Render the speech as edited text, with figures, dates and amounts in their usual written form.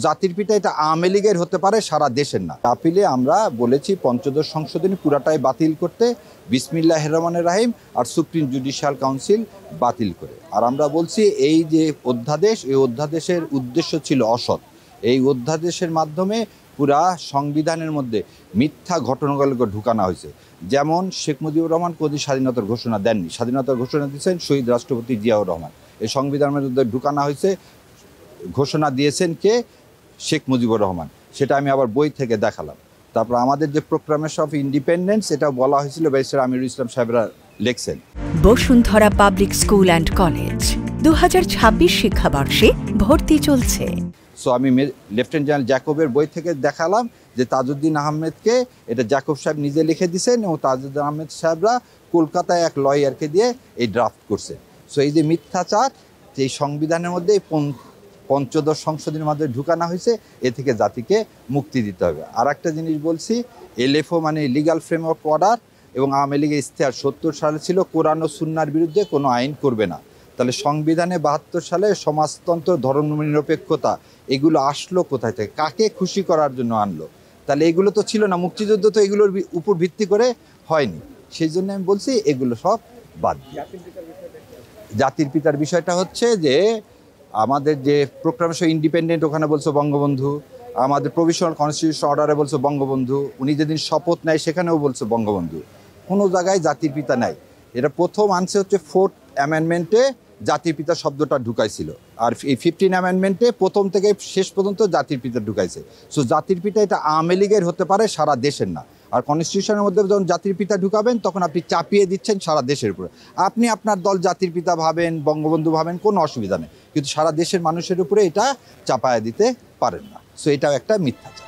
জাতির পিতা এটা আওয়ামী লীগের হতে পারে, সারা দেশের না। আপিলে আমরা বলেছি পঞ্চদশ সংশোধনী পুরাটাই বাতিল করতে, বিসমিল্লাহির রহমানির রহিম, আর সুপ্রিম জুডিশিয়াল কাউন্সিল বাতিল করে। আর আমরা বলছি এই যে অধ্যাদেশ, এই অধ্যাদেশের উদ্দেশ্য ছিল অসৎ। এই অধ্যাদেশের মাধ্যমে পুরা সংবিধানের মধ্যে মিথ্যা ঘটনাগুলোকে ঢুকানো হয়েছে। যেমন শেখ মুজিবুর রহমান কোনদিন স্বাধীনতার ঘোষণা দেননি, স্বাধীনতার ঘোষণা দিয়েছেন শহীদ রাষ্ট্রপতি জিয়াউর রহমান। এই সংবিধানের মধ্যে ঢুকানো হয়েছে, ঘোষণা দিয়েছেন কে? শেখ মুজিবুর রহমান। সেটা আমি আবার বই থেকে দেখালাম। তারপর আমাদের যে প্রোক্লামেশন অফ ইন্ডিপেন্ডেন্স, এটা বলা হয়েছিল ব্যারিস্টার আমিরুল ইসলাম সাহেবরা লিখছেন। Bashundhara public school and college 2026 শিক্ষাবর্ষে ভর্তি চলছে। সো আমি লেফটেন্যান্ট জেনারেল জ্যাকবের বই থেকে দেখালাম যে তাজউদ্দিন আহমেদকে এটা জ্যাকব সাহেব নিজে লিখে দিয়েছেন এবং তাজউদ্দিন আহমেদ সাহেবরা কলকাতায় এক লয়ারকে দিয়ে এই ড্রাফট করছে। সো এই যে মিথ্যাচার, যে এই সংবিধানের মধ্যে পঞ্চদশ সংশোধনীর মাধ্যমে ঢুকানো হয়েছে, এ থেকে জাতিকে মুক্তি দিতে হবে। আর একটা জিনিস বলছি, এলএফও মানে লিগাল ফ্রেমওয়ার্ক অর্ডার, এবং আওয়ামী লীগের ইশতেহার 70 সালে ছিল কোরআন ও সুন্নাহর বিরুদ্ধে কোনো আইন করবে না। তাহলে সংবিধানে 72 সালে সমাজতন্ত্র, ধর্মনিরপেক্ষতা, এগুলো আসলো কোথায় থেকে? কাকে খুশি করার জন্য আনলো? তাহলে এগুলো তো ছিল না, মুক্তিযুদ্ধ তো এগুলোর উপর ভিত্তি করে হয়নি। সেই জন্য আমি বলছি এগুলো সব বাদ দিই। জাতির পিতার বিষয়টা হচ্ছে যে আমাদের যে প্রোক্লামেশন ইন্ডিপেন্ডেন্ট, ওখানে বলছে বঙ্গবন্ধু। আমাদের প্রভিশনাল কনস্টিটিউশন অর্ডারে বলছে বঙ্গবন্ধু। উনি যেদিন শপথ নেয় সেখানেও বলছে বঙ্গবন্ধু। কোনো জায়গায় জাতির পিতা নাই। এটা প্রথম আনছে হচ্ছে 4th অ্যামেন্ডমেন্টে জাতির পিতা শব্দটা ঢুকাইছিল, আর এই 15 অ্যামেন্ডমেন্টে প্রথম থেকে শেষ পর্যন্ত জাতির পিতা ঢুকাইছে। সো জাতির পিতা এটা আওয়ামী লীগের হতে পারে, সারা দেশের না। আর কনস্টিটিউশনের মধ্যে যখন জাতির পিতা ঢুকাবেন তখন আপনি চাপিয়ে দিচ্ছেন সারা দেশের উপরে। আপনি আপনার দল জাতির পিতা ভাবেন, বঙ্গবন্ধু ভাবেন, কোনো অসুবিধা নেই, কিন্তু সারা দেশের মানুষের উপরে এটা চাপায়া দিতে পারেন না। সো এটাও একটা মিথ্যাচার।